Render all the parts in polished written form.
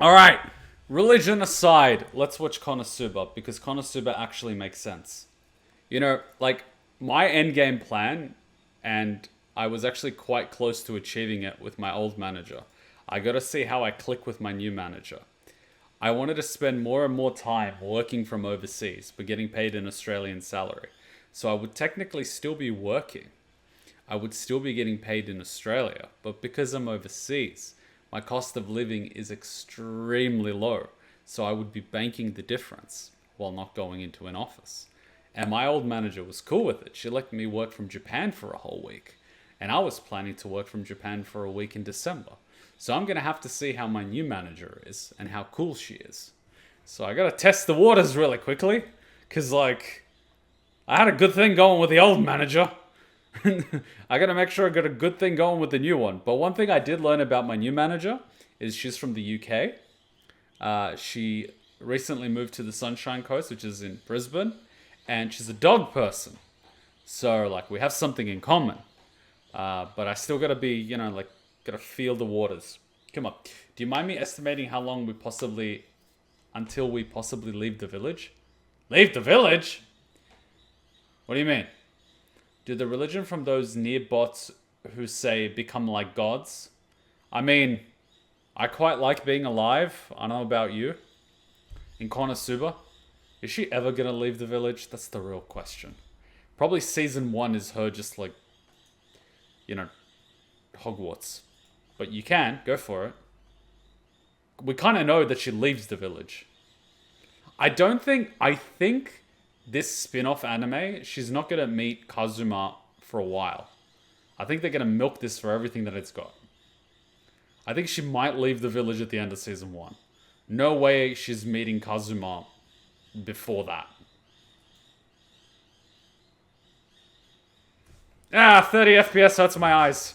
Alright, religion aside, let's watch Konosuba because Konosuba actually makes sense. You know, like, my endgame plan, and I was actually quite close to achieving it with my old manager. I gotta see how I click with my new manager. I wanted to spend more and more time working from overseas, but getting paid an Australian salary. So I would technically still be working. I would still be getting paid in Australia, but because I'm overseas, my cost of living is extremely low. So I would be banking the difference while not going into an office. And my old manager was cool with it. She let me work from Japan for a whole week. And I was planning to work from Japan for a week in December. So I'm going to have to see how my new manager is and how cool she is. So I got to test the waters really quickly. Because, like, I had a good thing going with the old manager. I got to make sure I got a good thing going with the new one. But one thing I did learn about my new manager is she's from the UK. She recently moved to the Sunshine Coast, which is in Brisbane. And she's a dog person. So, like, we have something in common. But I still gotta be, like, gotta feel the waters. Come on. Do you mind me estimating how long until we possibly leave the village? Leave the village? What do you mean? Do the religion from those near bots who say become like gods? I mean, I quite like being alive. I don't know about you. In Konosuba. Is she ever gonna leave the village? That's the real question. Probably season 1 is her just like, you know, Hogwarts. But you can, go for it. We kind of know that she leaves the village. I think this spin-off anime, she's not going to meet Kazuma for a while. I think they're going to milk this for everything that it's got. I think she might leave the village at the end of season 1. No way she's meeting Kazuma before that. 30 FPS hurts my eyes.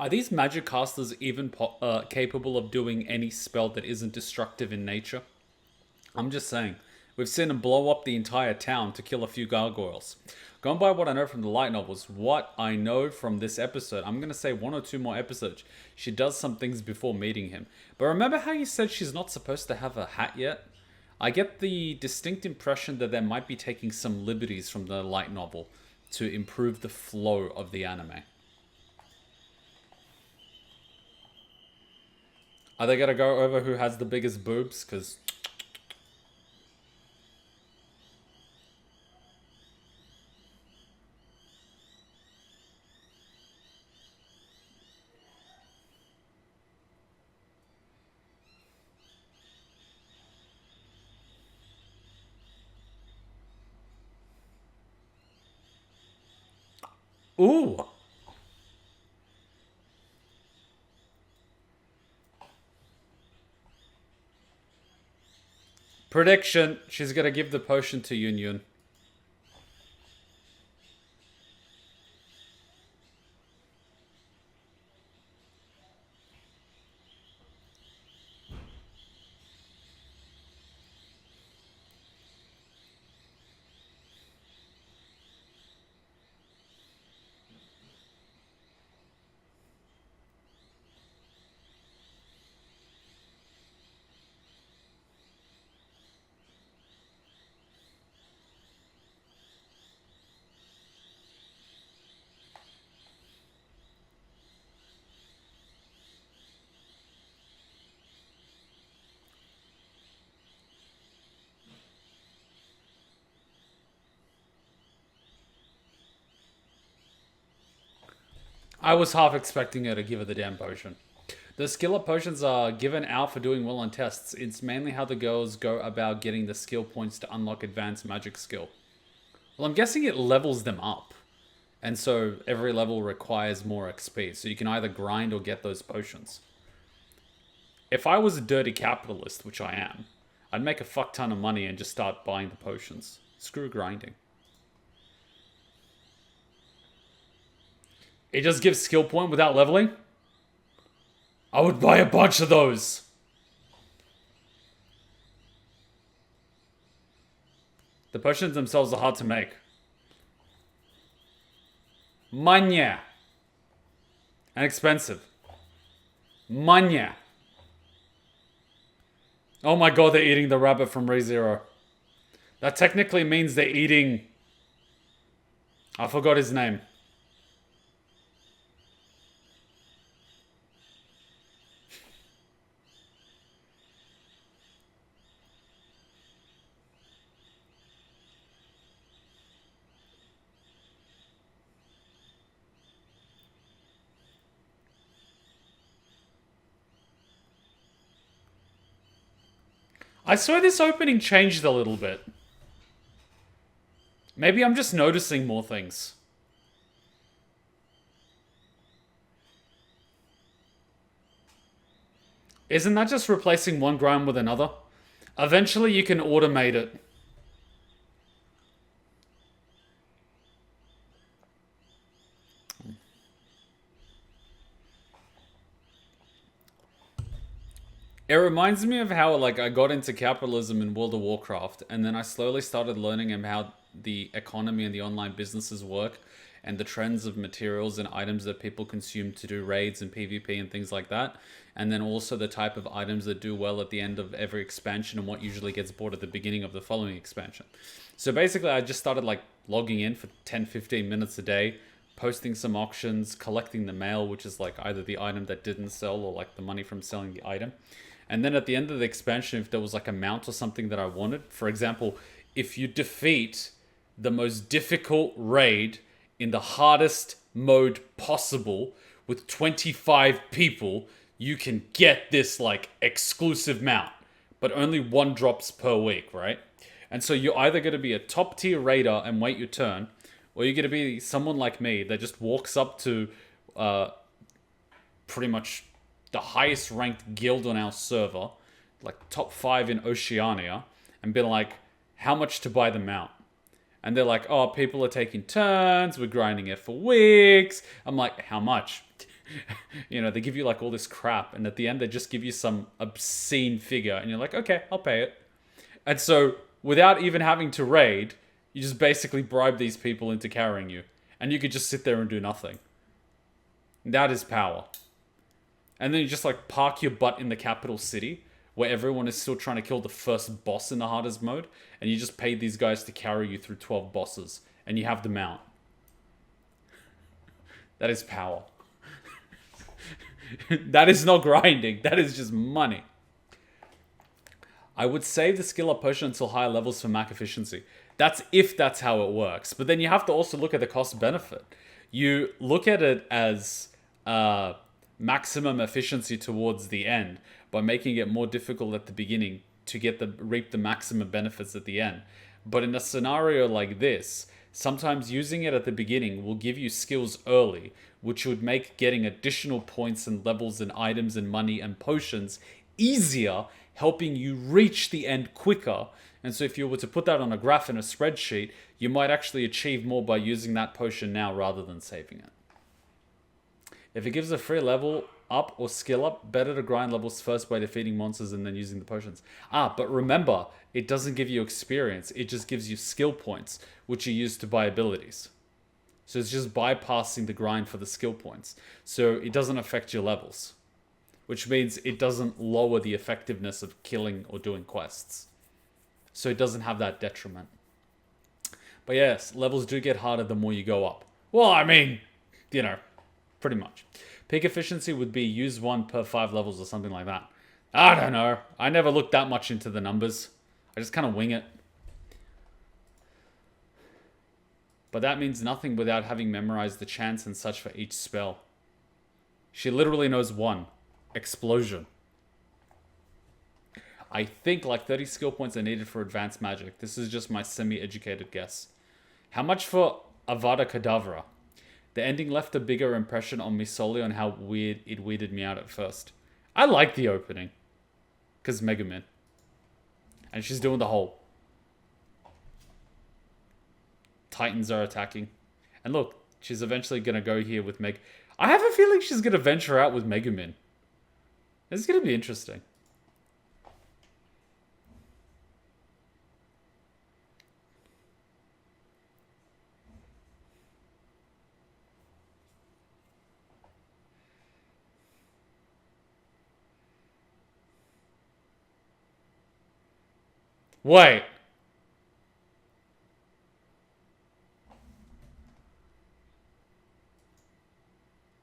Are these magic casters even capable of doing any spell that isn't destructive in nature? I'm just saying. We've seen them blow up the entire town to kill a few gargoyles. Going by what I know from the light novels, what I know from this episode, I'm going to say 1 or 2 more episodes, she does some things before meeting him. But remember how you said she's not supposed to have a hat yet? I get the distinct impression that they might be taking some liberties from the light novel to improve the flow of the anime. Are they gonna go over who has the biggest boobs? Because... Ooh! Prediction, she's gonna give the potion to Yun Yun. I was half expecting her to give her the damn potion. The skill up potions are given out for doing well on tests. It's mainly how the girls go about getting the skill points to unlock advanced magic skill. Well, I'm guessing it levels them up. And so every level requires more XP. So you can either grind or get those potions. If I was a dirty capitalist, which I am, I'd make a fuck ton of money and just start buying the potions. Screw grinding. It just gives skill point without leveling? I would buy a bunch of those. The potions themselves are hard to make. Manya. And expensive. Manya. Oh my god, they're eating the rabbit from ReZero. That technically means they're eating... I forgot his name. I swear this opening changed a little bit. Maybe I'm just noticing more things. Isn't that just replacing one grind with another? Eventually you can automate it. It reminds me of how like I got into capitalism in World of Warcraft, and then I slowly started learning how the economy and the online businesses work, and the trends of materials and items that people consume to do raids and PvP and things like that. And then also the type of items that do well at the end of every expansion and what usually gets bought at the beginning of the following expansion. So basically I just started like logging in for 10-15 minutes a day, posting some auctions, collecting the mail, which is like either the item that didn't sell or like the money from selling the item. And then at the end of the expansion, if there was like a mount or something that I wanted, for example, if you defeat the most difficult raid in the hardest mode possible with 25 people, you can get this like exclusive mount, but only one drops per week, right? And so you're either going to be a top tier raider and wait your turn, or you're going to be someone like me that just walks up to pretty much the highest ranked guild on our server, like top 5 in Oceania, and be like, how much to buy the mount? And they're like, oh, people are taking turns, we're grinding it for weeks. I'm like, how much? You know, they give you like all this crap, and at the end they just give you some obscene figure, and you're like, okay, I'll pay it. And so, without even having to raid, you just basically bribe these people into carrying you. And you could just sit there and do nothing. That is power. And then you just like park your butt in the capital city where everyone is still trying to kill the first boss in the hardest mode, and you just pay these guys to carry you through 12 bosses, and you have the mount. That is power. That is not grinding. That is just money. I would save the skill up potion until higher levels for max efficiency. That's if that's how it works. But then you have to also look at the cost benefit. You look at it as maximum efficiency towards the end by making it more difficult at the beginning to reap the maximum benefits at the end. But in a scenario like this, sometimes using it at the beginning will give you skills early, which would make getting additional points and levels and items and money and potions easier, helping you reach the end quicker. And so if you were to put that on a graph in a spreadsheet, you might actually achieve more by using that potion now rather than saving it. If it gives a free level up or skill up, better to grind levels first by defeating monsters and then using the potions. But remember, it doesn't give you experience. It just gives you skill points, which you use to buy abilities. So it's just bypassing the grind for the skill points. So it doesn't affect your levels, which means it doesn't lower the effectiveness of killing or doing quests. So it doesn't have that detriment. But yes, levels do get harder the more you go up. Well, I mean, you know, pretty much. Peak efficiency would be use 1 per 5 levels or something like that. I don't know. I never looked that much into the numbers. I just kind of wing it. But that means nothing without having memorized the chants and such for each spell. She literally knows one. Explosion. I think like 30 skill points are needed for advanced magic. This is just my semi-educated guess. How much for Avada Kedavra? The ending left a bigger impression on me solely on how weird it weirded me out at first. I like the opening. Because Megumin. And she's doing the whole Titans are attacking. And look, she's eventually going to go here with Meg. I have a feeling she's going to venture out with Megumin. This is going to be interesting. Wait.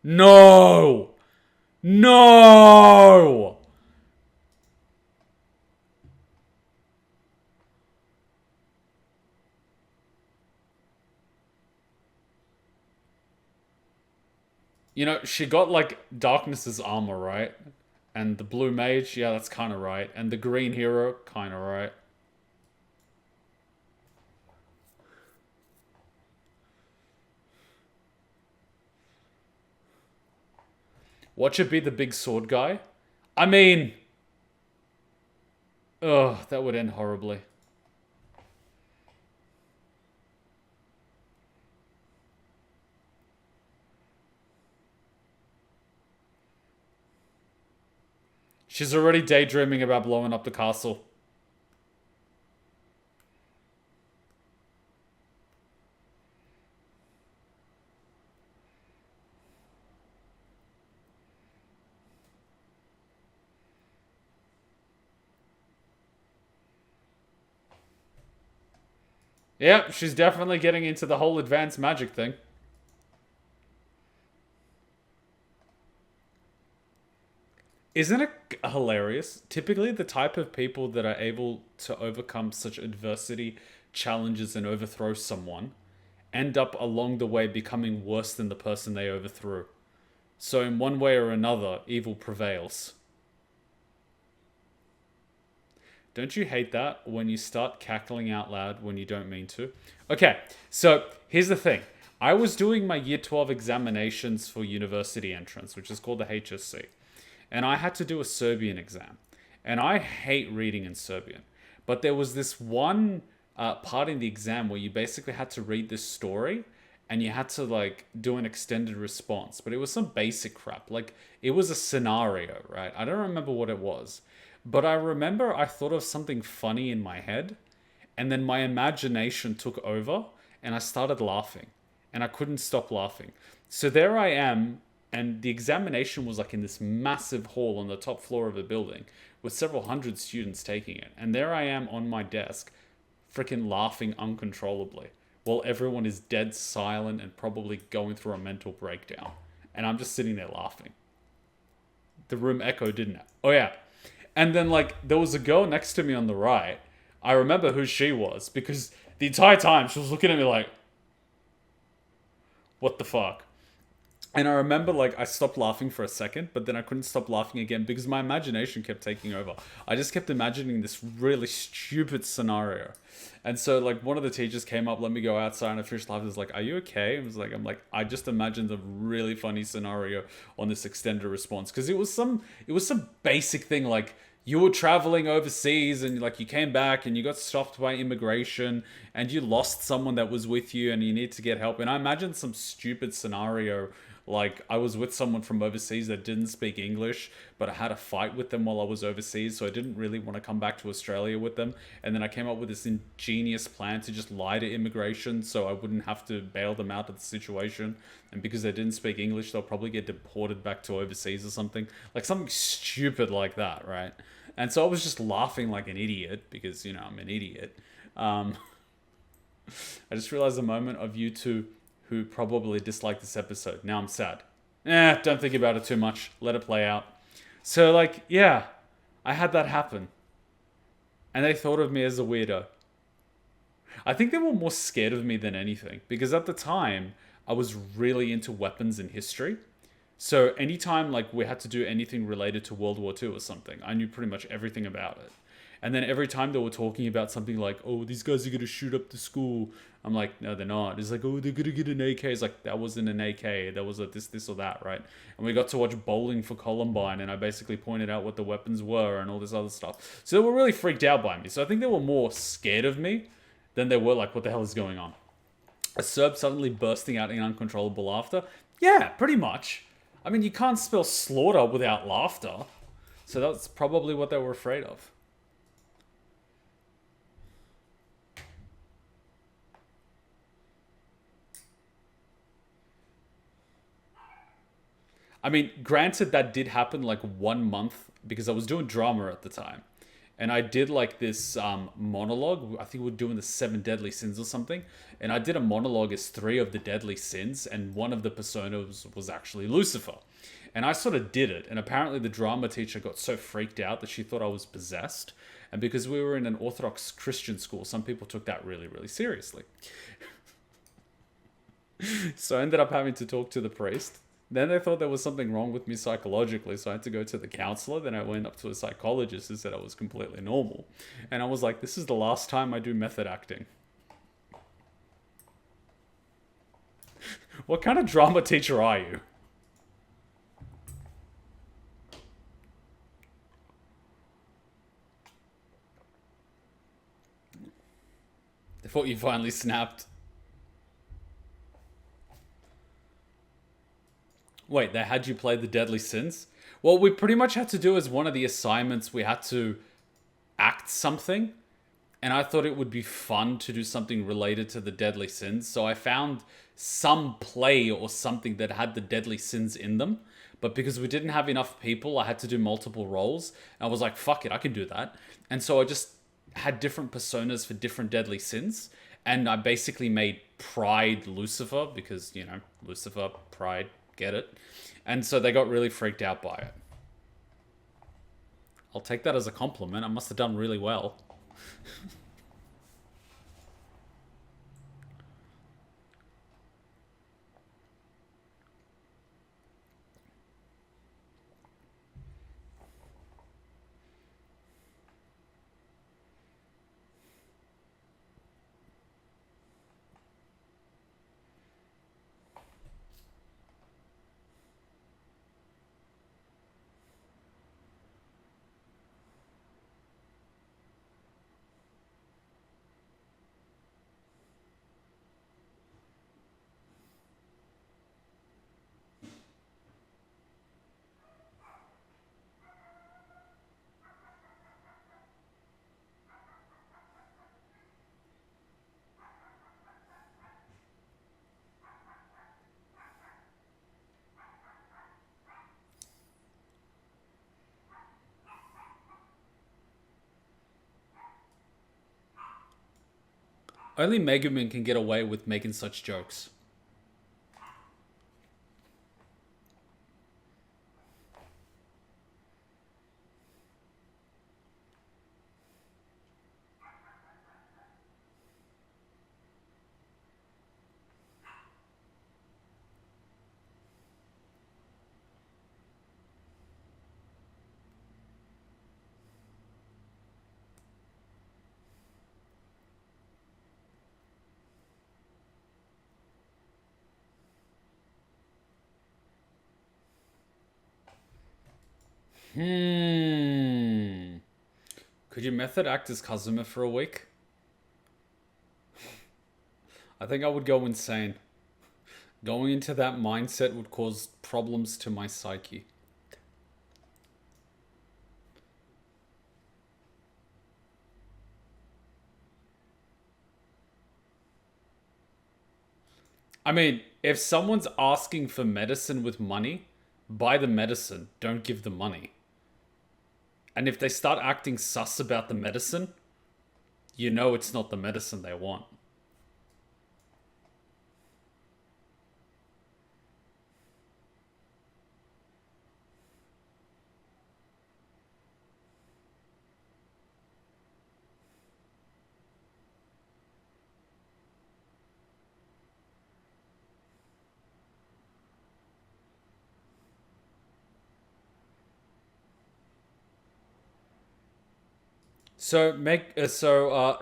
No! No! You know, she got like Darkness's armor, right? And the blue mage, yeah, that's kind of right. And the green hero, kind of right. What should be the big sword guy? I mean... Ugh, that would end horribly. She's already daydreaming about blowing up the castle. Yep, she's definitely getting into the whole advanced magic thing. Isn't it hilarious? Typically, the type of people that are able to overcome such adversity, challenges, and overthrow someone end up along the way becoming worse than the person they overthrew. So, in one way or another, evil prevails. Don't you hate that when you start cackling out loud when you don't mean to? Okay, so here's the thing. I was doing my year 12 examinations for university entrance, which is called the HSC. And I had to do a Serbian exam. And I hate reading in Serbian. But there was this one part in the exam where you basically had to read this story and you had to like do an extended response. But it was some basic crap. Like it was a scenario, right? I don't remember what it was. But I remember I thought of something funny in my head, and then my imagination took over, and I started laughing, and I couldn't stop laughing. So there I am, and the examination was like in this massive hall on the top floor of a building with several hundred students taking it. And there I am on my desk, freaking laughing uncontrollably, while everyone is dead silent and probably going through a mental breakdown. And I'm just sitting there laughing. The room echoed, didn't it? Oh yeah. And then, like, there was a girl next to me on the right. I remember who she was because the entire time she was looking at me like, what the fuck? And I remember, like, I stopped laughing for a second, but then I couldn't stop laughing again because my imagination kept taking over. I just kept imagining this really stupid scenario. And so, like, one of the teachers came up, let me go outside, and I finished laughing. I was like, are you okay? I'm like, I just imagined a really funny scenario on this extended response. Because it was some basic thing, like, you were traveling overseas and like you came back and you got stopped by immigration and you lost someone that was with you and you need to get help. And I imagined some stupid scenario like I was with someone from overseas that didn't speak English, but I had a fight with them while I was overseas, so I didn't really want to come back to Australia with them. And then I came up with this ingenious plan to just lie to immigration so I wouldn't have to bail them out of the situation. And because they didn't speak English, they'll probably get deported back to overseas or something. Like something stupid like that, right? And so I was just laughing like an idiot because, you know, I'm an idiot. I just realized a moment of you two who probably disliked this episode. Now I'm sad. Don't think about it too much. Let it play out. So, like, yeah, I had that happen. And they thought of me as a weirdo. I think they were more scared of me than anything. Because at the time, I was really into weapons and history. So anytime like we had to do anything related to World War II or something, I knew pretty much everything about it. And then every time they were talking about something like, oh, these guys are gonna shoot up the school, I'm like, no, they're not. It's like, oh, they're gonna get an AK. It's like, that wasn't an AK. That was a this, or that, right? And we got to watch Bowling for Columbine, and I basically pointed out what the weapons were and all this other stuff. So they were really freaked out by me. So I think they were more scared of me than they were like, what the hell is going on? A Serb suddenly bursting out in uncontrollable laughter? Yeah, pretty much. I mean, you can't spell slaughter without laughter. So that's probably what they were afraid of. I mean, granted, that did happen like 1 month because I was doing drama at the time. And I did like this monologue. I think we were doing the seven deadly sins or something. And I did a monologue as three of the deadly sins. And one of the personas was actually Lucifer. And I sort of did it. And apparently the drama teacher got so freaked out that she thought I was possessed. And because we were in an Orthodox Christian school, some people took that really, really seriously. So I ended up having to talk to the priest. Then they thought there was something wrong with me psychologically, so I had to go to the counselor. Then I went up to a psychologist who said I was completely normal. And I was like, this is the last time I do method acting. What kind of drama teacher are you? They thought you finally snapped. Wait, they had you play the Deadly Sins? Well, we pretty much had to do as one of the assignments, we had to act something. And I thought it would be fun to do something related to the Deadly Sins. So I found some play or something that had the Deadly Sins in them. But because we didn't have enough people, I had to do multiple roles. And I was like, fuck it, I can do that. And so I just had different personas for different Deadly Sins. And I basically made Pride Lucifer because, you know, Lucifer, Pride, get it? And so they got really freaked out by it. I'll take that as a compliment. I must have done really well. Only Megumin can get away with making such jokes. Could you method act as Kazuma for a week? I think I would go insane. Going into that mindset would cause problems to my psyche. I mean, if someone's asking for medicine with money, buy the medicine, don't give the money. And if they start acting sus about the medicine, you know it's not the medicine they want.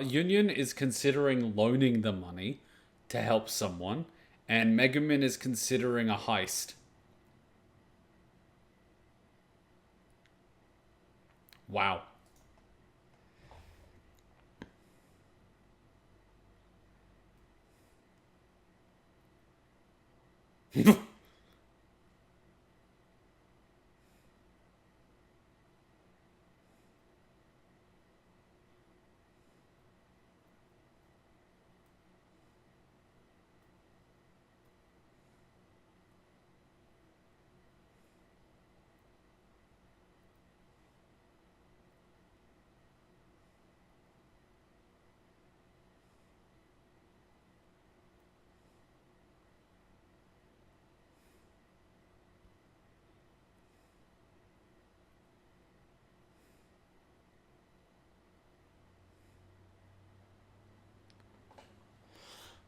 Union is considering loaning the money to help someone, and Megumin is considering a heist. Wow.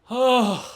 Oh,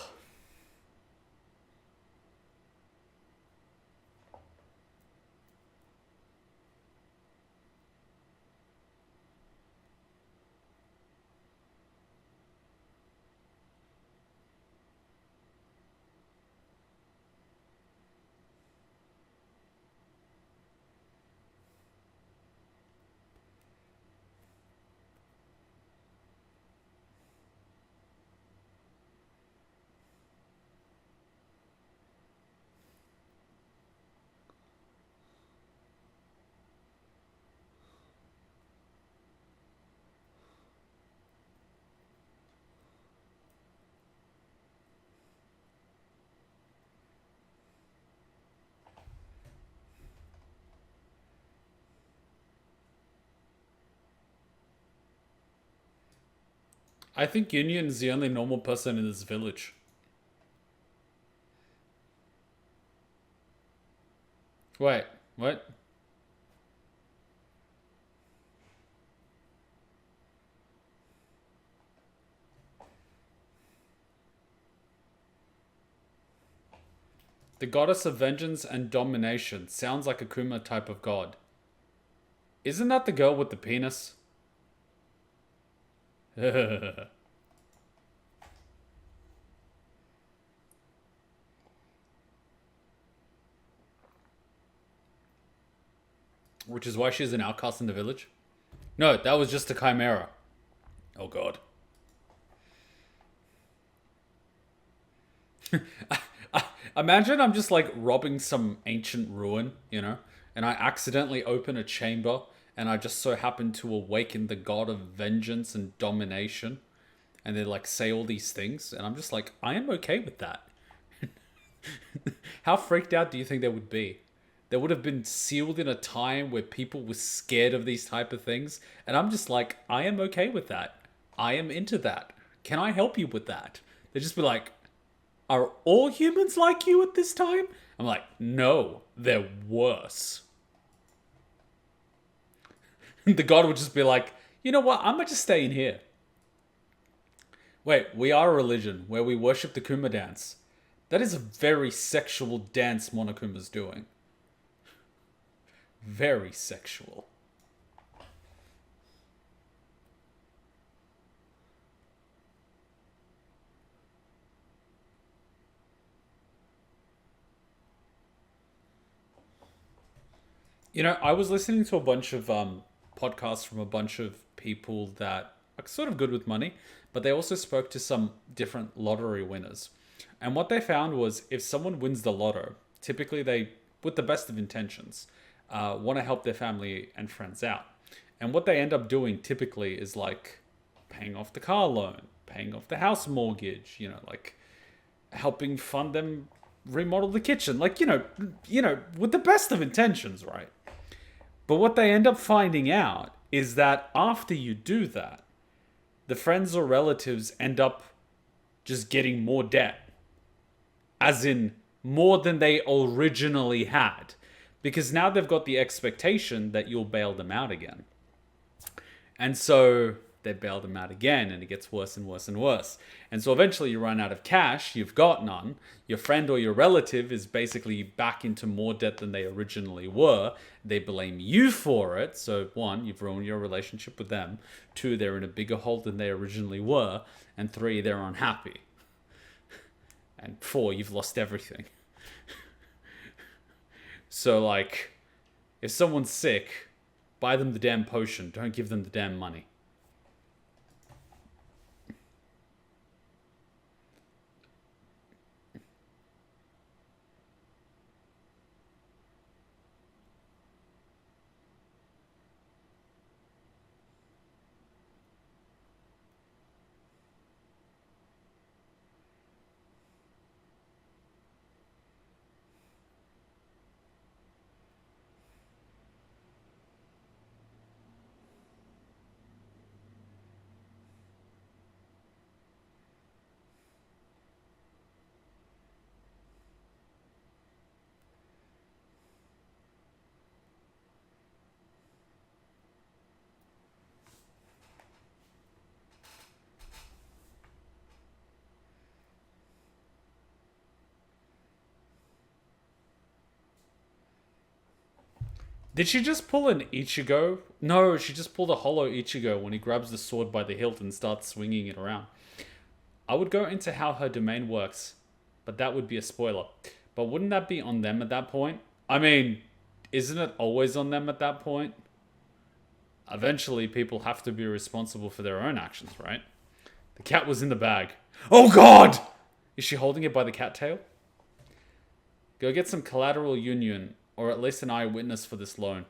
I think Union's the only normal person in this village. Wait, what? The goddess of vengeance and domination sounds like a Kuma type of god. Isn't that the girl with the penis? Which is why she's an outcast in the village? No, that was just a chimera. Oh god. Imagine I'm just like robbing some ancient ruin, and I accidentally open a chamber and I just so happen to awaken the god of vengeance and domination. And they like say all these things, and I'm just like, I am okay with that. How freaked out do you think they would be? They would have been sealed in a time where people were scared of these type of things, and I'm just like, I am okay with that. I am into that. Can I help you with that? They'd just be like, are all humans like you at this time? I'm like, no, they're worse. The god would just be like, you know what? I'm gonna just stay in here. Wait, we are a religion where we worship the Kuma dance. That is a very sexual dance Monokuma's doing. Very sexual. I was listening to a bunch of podcasts from a bunch of people that are sort of good with money, but they also spoke to some different lottery winners. And what they found was if someone wins the lotto, typically they, with the best of intentions, want to help their family and friends out. And what they end up doing typically is like paying off the car loan, paying off the house mortgage, like helping fund them remodel the kitchen, like with the best of intentions, right? But what they end up finding out is that after you do that, the friends or relatives end up just getting more debt, as in more than they originally had, because now they've got the expectation that you'll bail them out again. And so they bail them out again, and it gets worse and worse and worse. And so eventually you run out of cash, you've got none. Your friend or your relative is basically back into more debt than they originally were. They blame you for it. So one, you've ruined your relationship with them. Two, they're in a bigger hole than they originally were. And three, they're unhappy. And four, you've lost everything. So like, if someone's sick, buy them the damn potion. Don't give them the damn money. Did she just pull an Ichigo? No, she just pulled a hollow Ichigo when he grabs the sword by the hilt and starts swinging it around. I would go into how her domain works, but that would be a spoiler. But wouldn't that be on them at that point? I mean, isn't it always on them at that point? Eventually, people have to be responsible for their own actions, right? The cat was in the bag. Oh god! Is she holding it by the cattail? Go get some collateral union, or at least an eyewitness for this loan.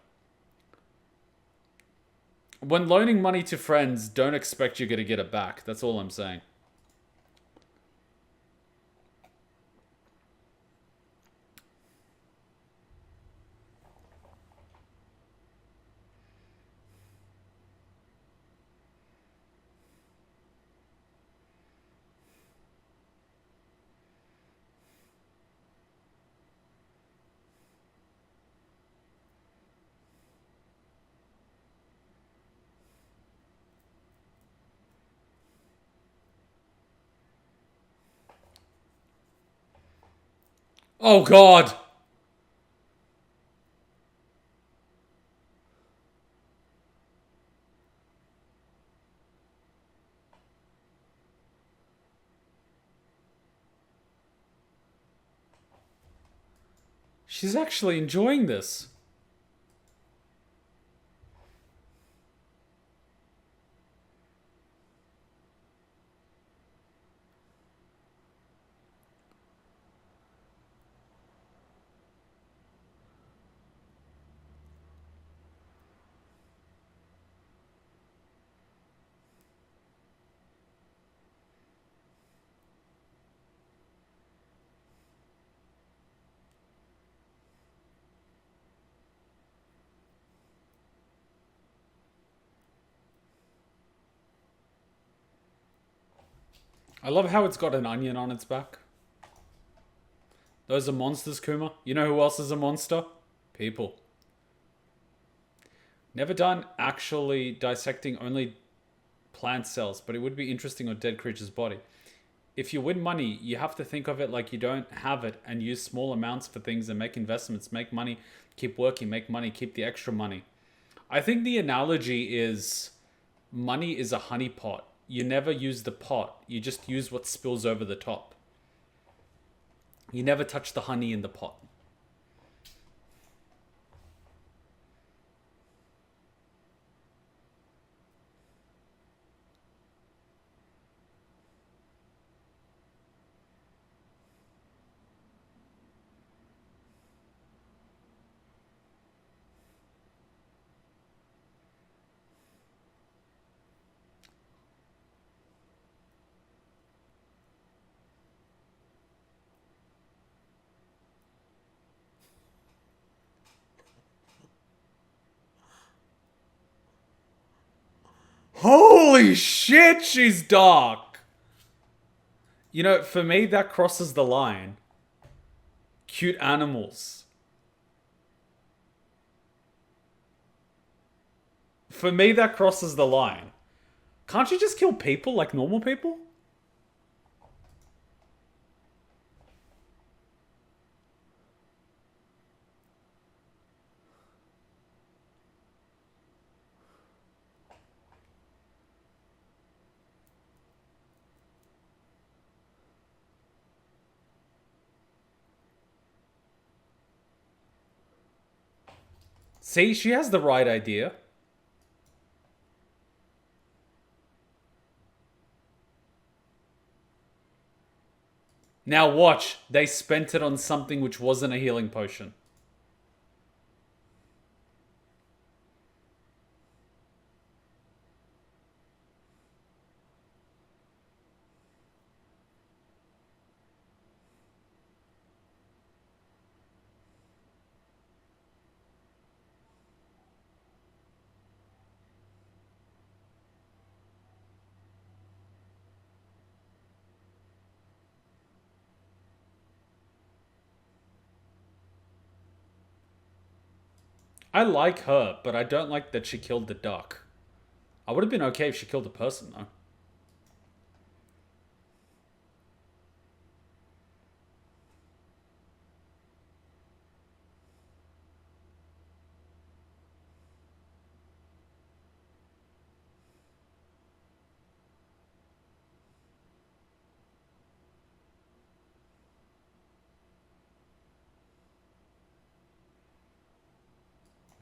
When loaning money to friends, don't expect you're going to get it back. That's all I'm saying. Oh god! She's actually enjoying this. I love how it's got an onion on its back. Those are monsters, Kuma. You know who else is a monster? People. Never done actually dissecting only plant cells, but it would be interesting on dead creature's body. If you win money, you have to think of it like you don't have it and use small amounts for things and make investments, make money, keep working, make money, keep the extra money. I think the analogy is money is a honey pot. You never use the pot. You just use what spills over the top. You never touch the honey in the pot. Holy shit, she's dark! You know, for me, that crosses the line. Cute animals. For me, that crosses the line. Can't you just kill people like normal people? See, she has the right idea. Now watch, they spent it on something which wasn't a healing potion. I like her, but I don't like that she killed the duck. I would have been okay if she killed a person, though.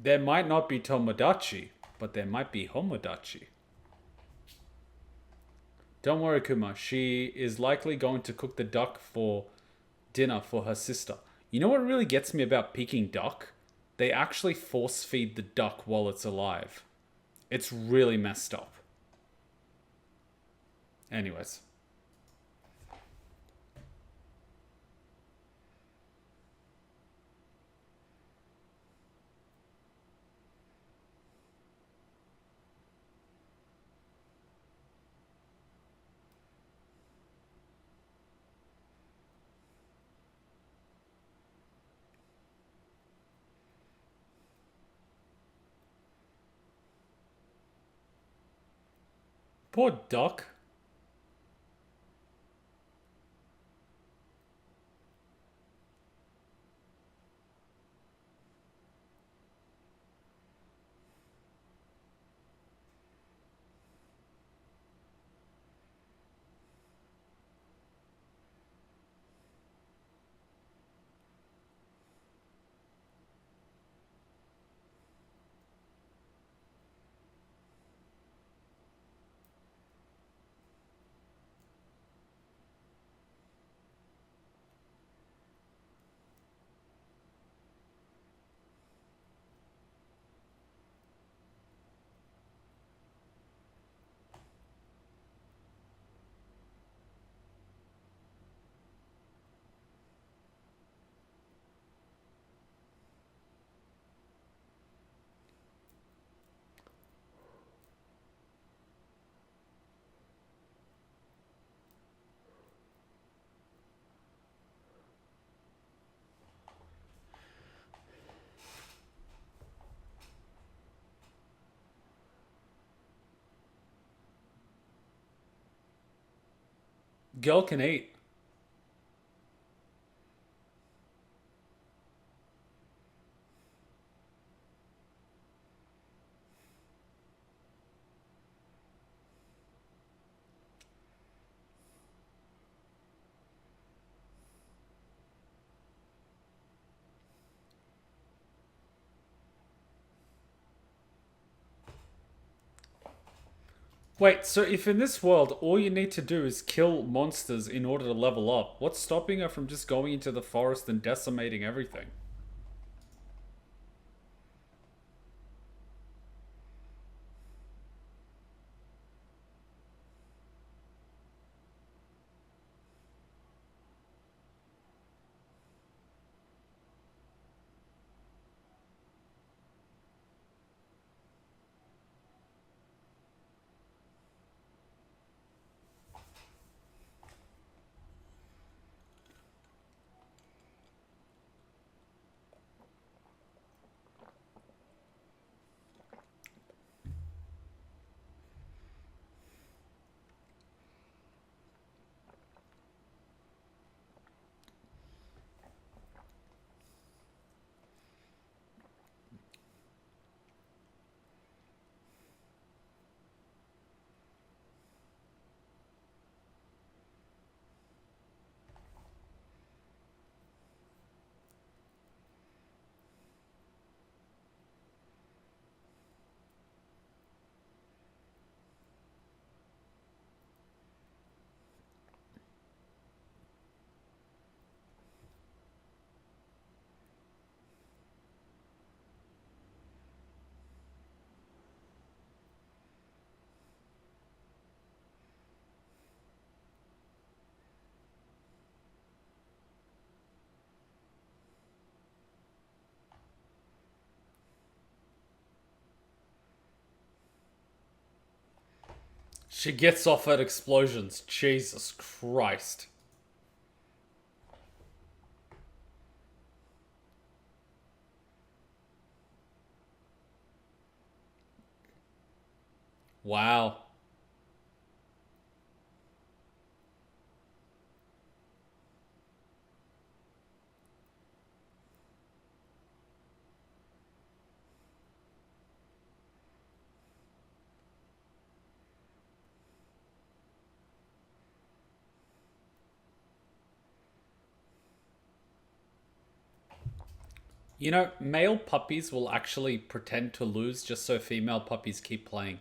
There might not be Tomodachi, but there might be Homodachi. Don't worry, Kuma. She is likely going to cook the duck for dinner for her sister. You know what really gets me about Peking duck? They actually force feed the duck while it's alive. It's really messed up. Anyways. Poor duck. Girl can eat. Wait, so if in this world all you need to do is kill monsters in order to level up, what's stopping her from just going into the forest and decimating everything? She gets off at explosions. Jesus Christ. Wow. You know, male puppies will actually pretend to lose just so female puppies keep playing.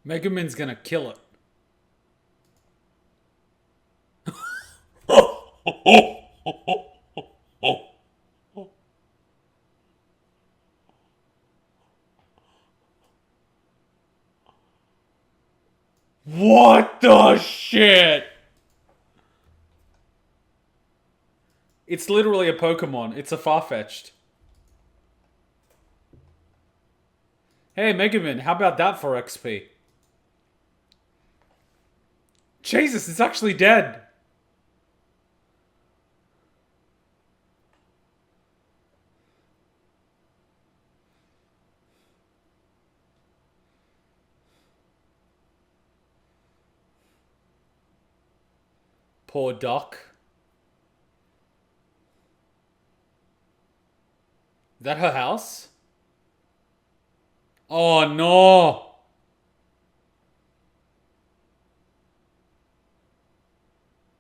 Megumin's gonna kill it. What the shit? It's literally a Pokemon. It's a Farfetch'd. Hey, Megumin, how about that for XP? Jesus, it's actually dead. Poor Doc. Is that her house? Oh no!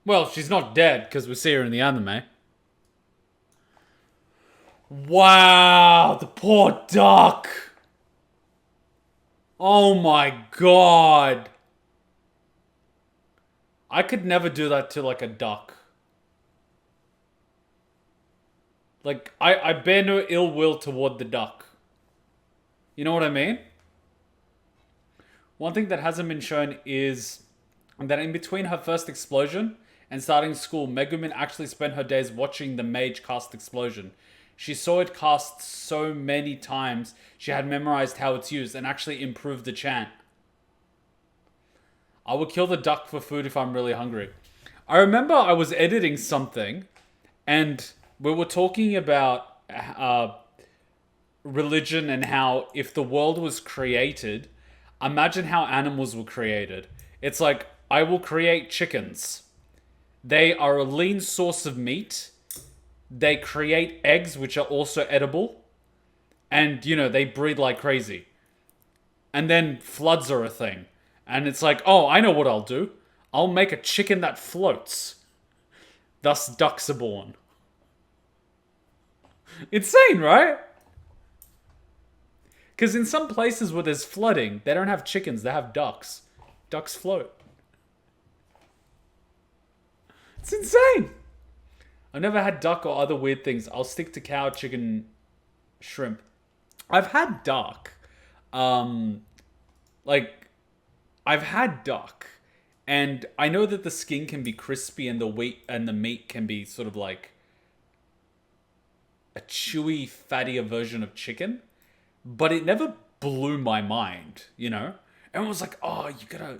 Well, she's not dead because we see her in the anime. Wow, the poor duck. Oh my god. I could never do that to like a duck. Like, I bear no ill will toward the duck. You know what I mean? One thing that hasn't been shown is that in between her first explosion and starting school, Megumin actually spent her days watching the mage cast explosion. She saw it cast so many times, she had memorized how it's used and actually improved the chant. I would kill the duck for food if I'm really hungry. I remember I was editing something and we were talking about religion and how if the world was created, imagine how animals were created. It's like, I will create chickens. They are a lean source of meat. They create eggs, which are also edible. And, they breed like crazy. And then floods are a thing. And it's like, oh, I know what I'll do. I'll make a chicken that floats. Thus, ducks are born. Insane, right? Because in some places where there's flooding, they don't have chickens, they have ducks. Ducks float. It's insane. I've never had duck or other weird things. I'll stick to cow, chicken, shrimp. I've had duck. I've had duck. And I know that the skin can be crispy and the meat can be sort of like a chewy, fattier version of chicken. But it never blew my mind, Everyone was like, oh, you gotta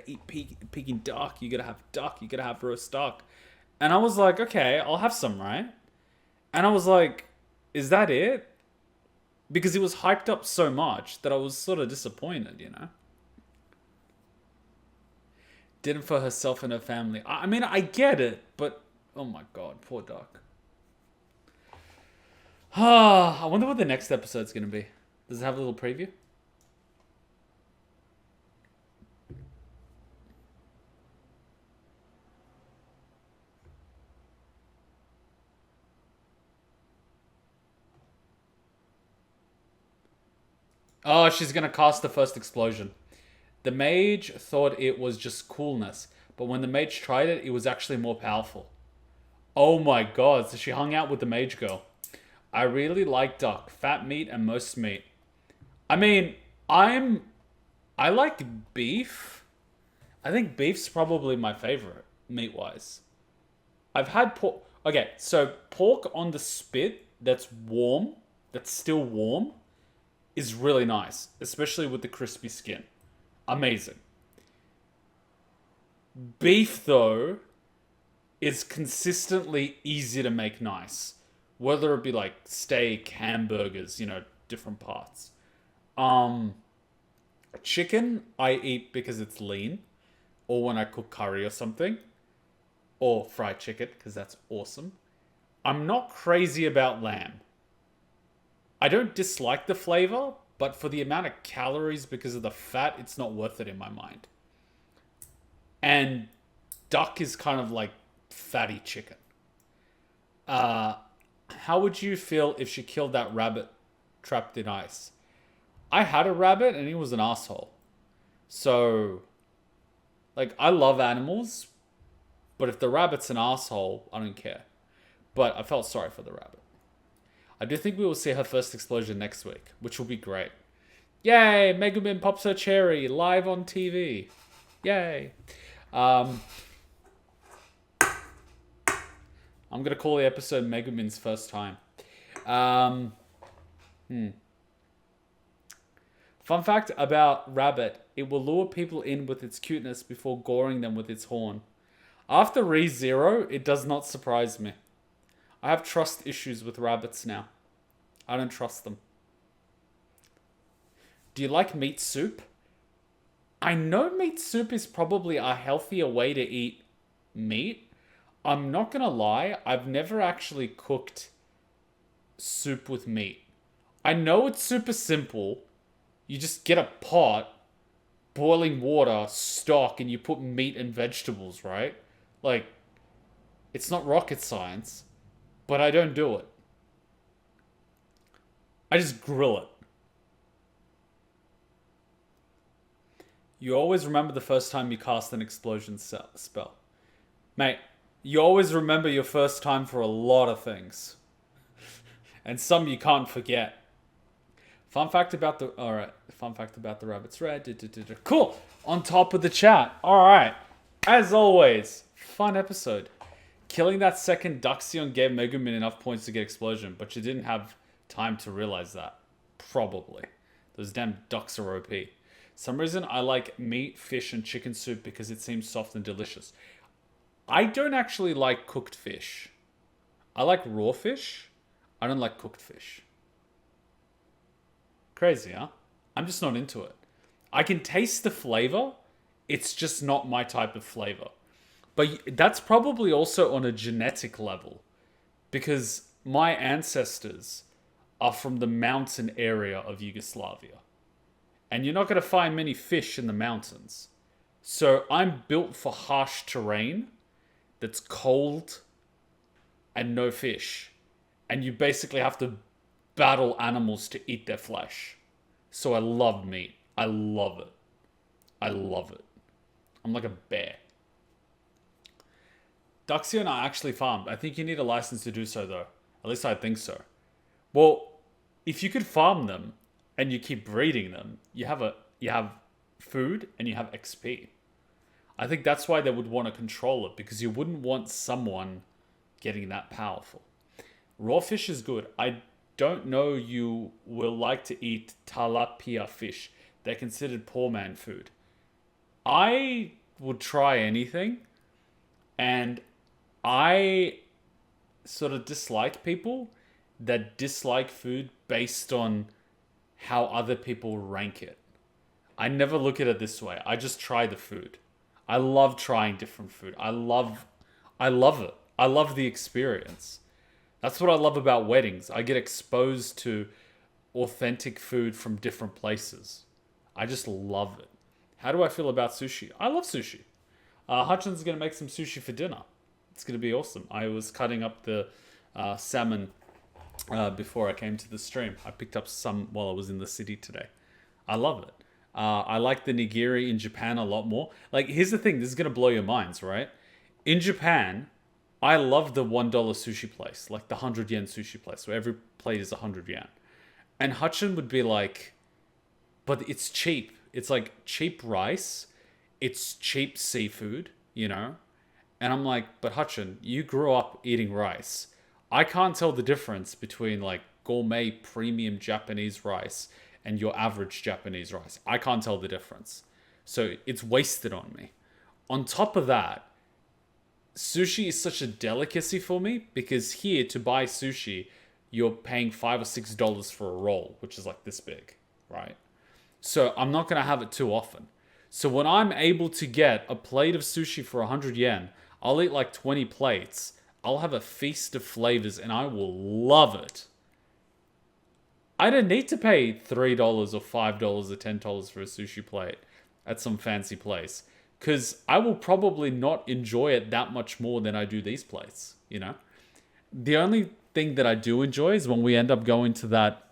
eat Peking duck. You gotta have duck. You gotta have roast duck. And I was like, okay, I'll have some, right? And I was like, is that it? Because it was hyped up so much that I was sort of disappointed, Did it for herself and her family. I mean, I get it, but oh my god, poor duck. I wonder what the next episode's gonna be. Does it have a little preview? Oh, she's gonna cast the first explosion. The mage thought it was just coolness, but when the mage tried it, it was actually more powerful. Oh my god, so she hung out with the mage girl. I really like duck, fat meat and most meat. I mean, I like beef. I think beef's probably my favorite, meat-wise. I've had pork. Okay, so pork on the spit that's warm, that's still warm, is really nice, especially with the crispy skin. Amazing. Beef, though, is consistently easy to make nice. Whether it be like steak, hamburgers, different parts. Chicken, I eat because it's lean. Or when I cook curry or something. Or fried chicken, because that's awesome. I'm not crazy about lamb. I don't dislike the flavor, but for the amount of calories because of the fat, it's not worth it in my mind. And duck is kind of like fatty chicken. How would you feel if she killed that rabbit trapped in ice? I had a rabbit and he was an asshole. So, I love animals, but if the rabbit's an asshole, I don't care. But I felt sorry for the rabbit. I do think we will see her first explosion next week, which will be great. Yay! Megumin pops her cherry live on TV. Yay! I'm gonna call the episode Megumin's first time. Fun fact about rabbit: it will lure people in with its cuteness before goring them with its horn. After ReZero, it does not surprise me. I have trust issues with rabbits now. I don't trust them. Do you like meat soup? I know meat soup is probably a healthier way to eat meat. I'm not gonna lie, I've never actually cooked soup with meat. I know it's super simple. You just get a pot, boiling water, stock, and you put meat and vegetables, right? It's not rocket science, but I don't do it. I just grill it. You always remember the first time you cast an explosion spell. Mate, you always remember your first time for a lot of things. And some you can't forget. Fun fact about the rabbit's red. Cool. On top of the chat. Alright. As always, fun episode. Killing that second Duxion gave Megumin enough points to get explosion, but you didn't have time to realize that. Probably. Those damn ducks are OP. Some reason I like meat, fish, and chicken soup because it seems soft and delicious. I don't actually like cooked fish. I like raw fish. I don't like cooked fish. Crazy, huh? I'm just not into it. I can taste the flavor. It's just not my type of flavor. But that's probably also on a genetic level because my ancestors are from the mountain area of Yugoslavia. And you're not going to find many fish in the mountains. So I'm built for harsh terrain that's cold and no fish. And you basically have to battle animals to eat their flesh. So I love meat. I love it. I love it. I'm like a bear. Duxion are actually farmed. I think you need a license to do so, though. At least I think so. Well, if you could farm them and you keep breeding them, you have food and you have XP. I think that's why they would want to control it because you wouldn't want someone getting that powerful. Raw fish is good. I don't know you will like to eat tilapia fish. They're considered poor man food. I would try anything, and I sort of dislike people that dislike food based on how other people rank it. I never look at it this way. I just try the food. I love trying different food. I love it. I love the experience. That's what I love about weddings. I get exposed to authentic food from different places. I just love it. How do I feel about sushi? I love sushi. Hutchin's going to make some sushi for dinner. It's going to be awesome. I was cutting up the salmon before I came to the stream. I picked up some while I was in the city today. I love it. I like the nigiri in Japan a lot more. Like, here's the thing. This is going to blow your minds, right? In Japan, I love the $1 sushi place. Like the 100 yen sushi place where every plate is 100 yen. And Hutchin would be like, but it's cheap. It's like cheap rice. It's cheap seafood, you know? And I'm like, but Hutchin, you grew up eating rice. I can't tell the difference between like gourmet premium Japanese rice and your average Japanese rice. I can't tell the difference. So it's wasted on me. On top of that, sushi is such a delicacy for me because here to buy sushi, you're paying $5 or $6 for a roll, which is like this big, right? So I'm not going to have it too often. So when I'm able to get a plate of sushi for 100 yen, I'll eat like 20 plates. I'll have a feast of flavors and I will love it. I don't need to pay $3 or $5 or $10 for a sushi plate at some fancy place because I will probably not enjoy it that much more than I do these plates, you know? The only thing that I do enjoy is when we end up going to that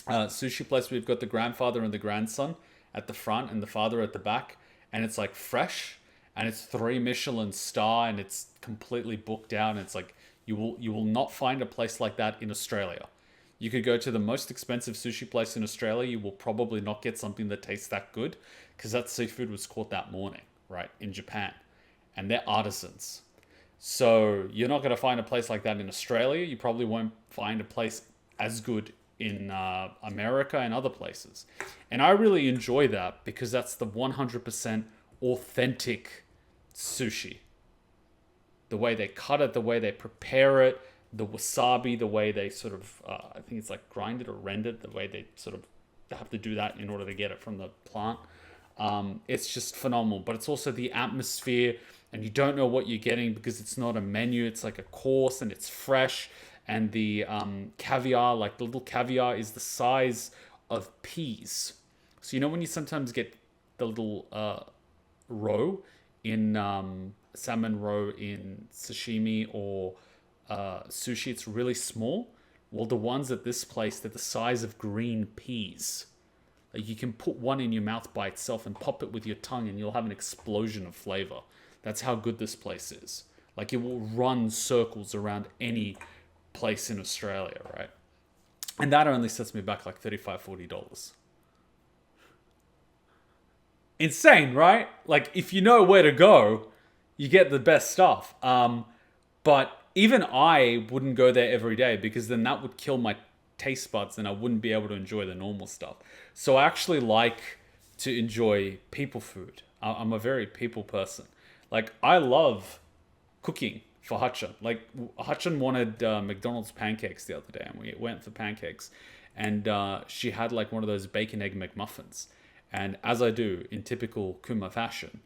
sushi place. We've got the grandfather and the grandson at the front and the father at the back, and it's like fresh and it's 3 Michelin star and it's completely booked out, and it's like you will not find a place like that in Australia. You could go to the most expensive sushi place in Australia, you will probably not get something that tastes that good because that seafood was caught that morning, right, in Japan, and they're artisans. So you're not going to find a place like that in Australia. You probably won't find a place as good in America and other places. And I really enjoy that because that's the 100% authentic sushi. The way they cut it, the way they prepare it, the wasabi, the way they sort of, I think it's like grind it or rend it, the way they sort of have to do that in order to get it from the plant. It's just phenomenal. But it's also the atmosphere, and you don't know what you're getting because it's not a menu. It's like a course and it's fresh. And the caviar, like the little caviar, is the size of peas. So you know when you sometimes get the little roe in salmon roe in sashimi or sushi, it's really small. Well, the ones at this place, they're the size of green peas. Like you can put one in your mouth by itself and pop it with your tongue and you'll have an explosion of flavor. That's how good this place is. Like it will run circles around any place in Australia, right? And that only sets me back like $35-$40. Insane, right? Like if you know where to go, you get the best stuff. But even I wouldn't go there every day because then that would kill my taste buds and I wouldn't be able to enjoy the normal stuff. So I actually like to enjoy people food. I'm a very people person. Like I love cooking for Hutchin. Like Hutchin wanted McDonald's pancakes the other day and we went for pancakes, and she had like one of those bacon egg McMuffins. And as I do in typical Kuma fashion,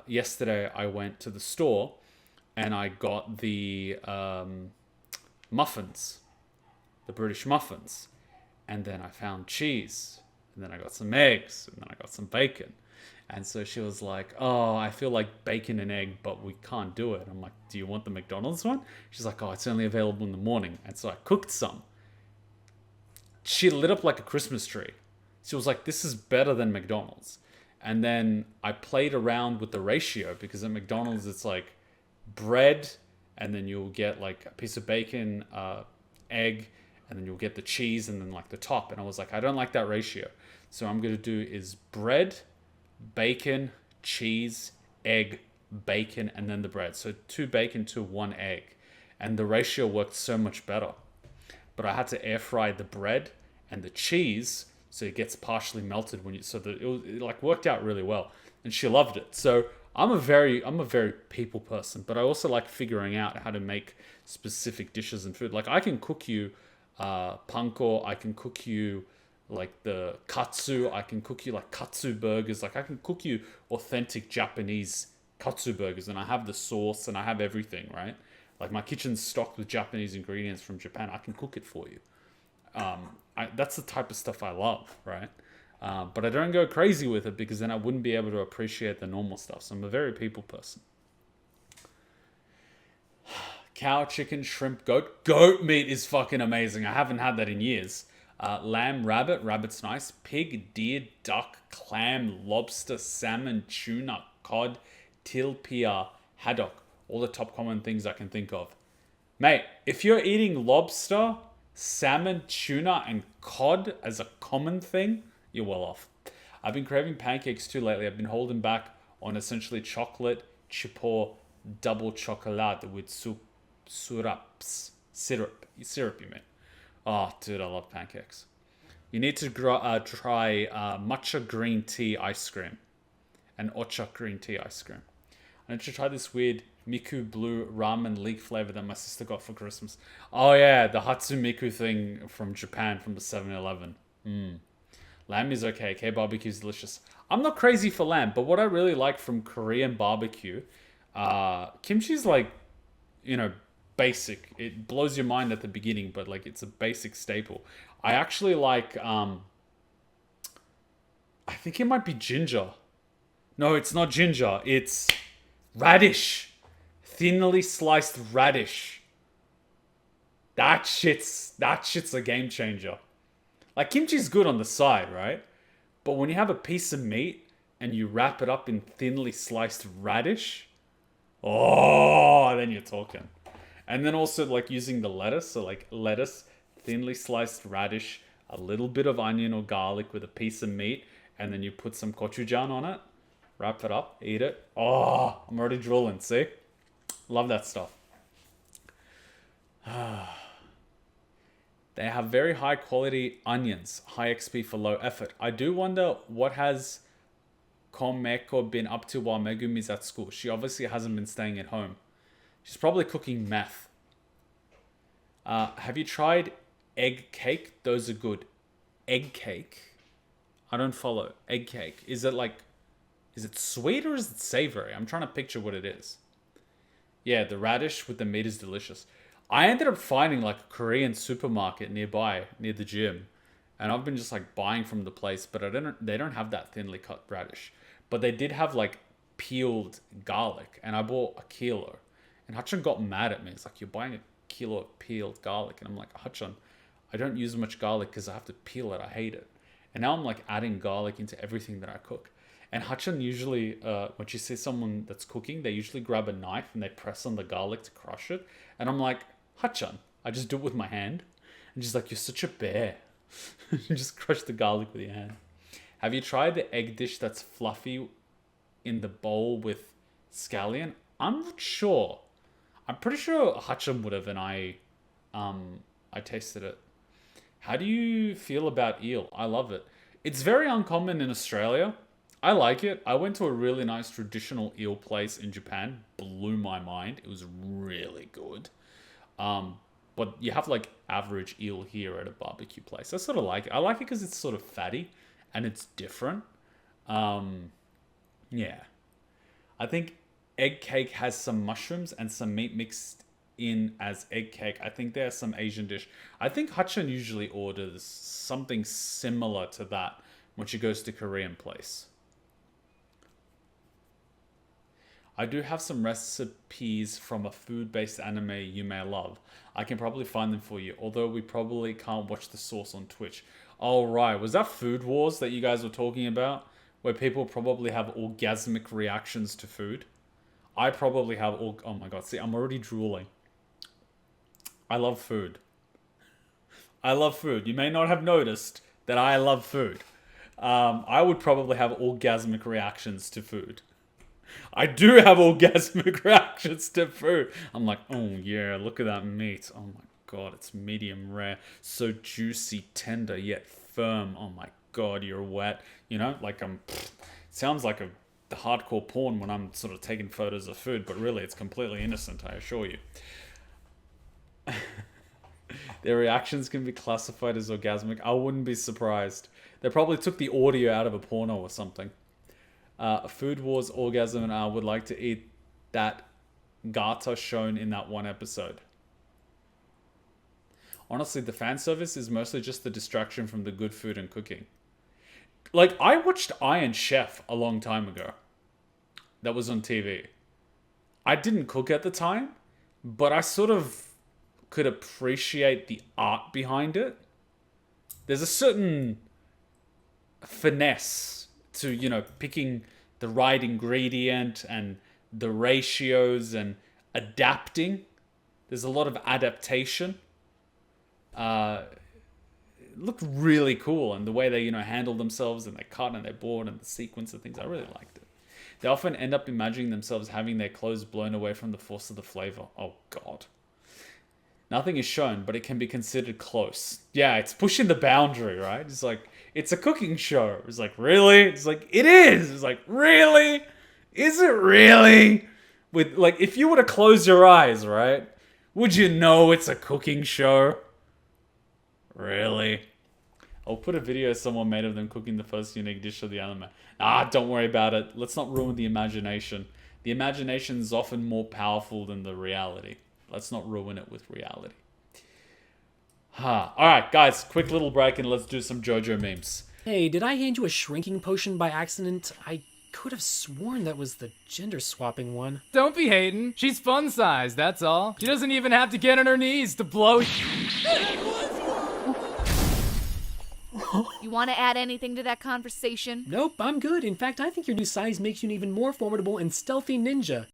yesterday I went to the store and I got the muffins, the British muffins. And then I found cheese. And then I got some eggs. And then I got some bacon. And so she was like, "Oh, I feel like bacon and egg, but we can't do it." I'm like, "Do you want the McDonald's one?" She's like, "Oh, it's only available in the morning." And so I cooked some. She lit up like a Christmas tree. She was like, "This is better than McDonald's." And then I played around with the ratio because at McDonald's it's like bread, and then you'll get like a piece of bacon, egg, and then you'll get the cheese, and then like the top. And I was like, I don't like that ratio. So what I'm gonna do is bread, bacon, cheese, egg, bacon, and then the bread. So 2 bacon to 1 egg. And the ratio worked so much better. But I had to air fry the bread and the cheese so it gets partially melted when you so that it like worked out really well. And she loved it. So I'm a very people person, but I also like figuring out how to make specific dishes and food. Like I can cook you panko, I can cook you like the katsu, I can cook you like katsu burgers, like I can cook you authentic Japanese katsu burgers, and I have the sauce and I have everything, right? Like my kitchen's stocked with Japanese ingredients from Japan. I can cook it for you. That's the type of stuff I love, right? But I don't go crazy with it because then I wouldn't be able to appreciate the normal stuff. So I'm a very people person. Cow, chicken, shrimp, goat. Goat meat is fucking amazing. I haven't had that in years. Lamb, rabbit. Rabbit's nice. Pig, deer, duck, clam, lobster, salmon, tuna, cod, tilapia, haddock. All the top common things I can think of. Mate, if you're eating lobster, salmon, tuna, and cod as a common thing, you're well off. I've been craving pancakes too lately. I've been holding back on essentially chocolate chip or double chocolate with syrup, you mean. Oh, dude, I love pancakes. You need to try matcha green tea ice cream and ocha green tea ice cream. I need to try this weird Miku blue ramen leek flavor that my sister got for Christmas. Oh yeah, the Hatsumiku thing from Japan from the 7-Eleven. Lamb is okay. K barbecue is delicious. I'm not crazy for lamb, but what I really like from Korean barbecue, kimchi's like, basic. It blows your mind at the beginning, but like it's a basic staple. I actually like, I think it might be ginger. No, it's not ginger. It's radish. Thinly sliced radish. That shit's a game changer. Like kimchi's good on the side, right? But when you have a piece of meat and you wrap it up in thinly sliced radish, oh, then you're talking. And then also like using the lettuce, so like lettuce, thinly sliced radish, a little bit of onion or garlic with a piece of meat, and then you put some gochujang on it, wrap it up, eat it. Oh, I'm already drooling, see? Love that stuff. They have very high quality onions, high XP for low effort. I do wonder what has Komeko been up to while Megumi's at school. She obviously hasn't been staying at home. She's probably cooking meth. Have you tried egg cake? Those are good. Egg cake? I don't follow. Egg cake. Is it sweet or is it savory? I'm trying to picture what it is. Yeah, the radish with the meat is delicious. I ended up finding like a Korean supermarket nearby, near the gym. And I've been just like buying from the place, but they don't have that thinly cut radish. But they did have like peeled garlic, and I bought a kilo. And Hutchon got mad at me. It's like, you're buying a kilo of peeled garlic. And I'm like, Hutchon, I don't use much garlic because I have to peel it. I hate it. And now I'm like adding garlic into everything that I cook. And Hutchon usually, when you see someone that's cooking, they usually grab a knife and they press on the garlic to crush it. And I'm like, Hutchon, I just do it with my hand. And she's like, you're such a bear. You just crush the garlic with your hand. Have you tried the egg dish that's fluffy in the bowl with scallion? I'm not sure. I'm pretty sure Hutchum would have, and I tasted it. How do you feel about eel? I love it. It's very uncommon in Australia. I like it. I went to a really nice traditional eel place in Japan. Blew my mind. It was really good. But you have like average eel here at a barbecue place. I sort of like it. I like it because it's sort of fatty and it's different. Yeah. I think egg cake has some mushrooms and some meat mixed in as egg cake. I think there's some Asian dish. I think Hachan usually orders something similar to that when she goes to Korean place. I do have some recipes from a food-based anime you may love. I can probably find them for you, although we probably can't watch the source on Twitch. Oh, right. Was that Food Wars that you guys were talking about? Where people probably have orgasmic reactions to food? I probably have oh my god, see, I'm already drooling. I love food. I love food. You may not have noticed that I love food. I would probably have orgasmic reactions to food. I do have orgasmic reactions to food. I'm like, oh yeah, look at that meat. Oh my god, it's medium rare. So juicy, tender, yet firm. Oh my god, you're wet. You know, like sounds like the hardcore porn when I'm sort of taking photos of food, but really it's completely innocent, I assure you. Their reactions can be classified as orgasmic. I wouldn't be surprised. They probably took the audio out of a porno or something. Food Wars orgasm, and I would like to eat that gata shown in that one episode. Honestly, the fan service is mostly just the distraction from the good food and cooking. Like, I watched Iron Chef a long time ago. That was on TV. I didn't cook at the time, but I sort of could appreciate the art behind it. There's a certain finesse to, you know, picking the right ingredient and the ratios and adapting. There's a lot of adaptation. It looked really cool, and the way they, you know, handle themselves and they cut and they board and the sequence of things, I really liked it. They often end up imagining themselves having their clothes blown away from the force of the flavor. Oh god. Nothing is shown, but it can be considered close. Yeah, it's pushing the boundary, right? It's like, it's a cooking show. It's like, really? It's like, it is. It's like, really? Is it really? With, like, if you were to close your eyes, right? Would you know it's a cooking show? Really? I'll put a video someone made of them cooking the first unique dish of the anime. Ah, don't worry about it. Let's not ruin the imagination. The imagination is often more powerful than the reality. Let's not ruin it with reality. Alright, guys, quick little break and let's do some JoJo memes. Hey, did I hand you a shrinking potion by accident? I could have sworn that was the gender swapping one. Don't be hating. She's fun sized, that's all. She doesn't even have to get on her knees to blow. You want to add anything to that conversation? Nope, I'm good. In fact, I think your new size makes you an even more formidable and stealthy ninja.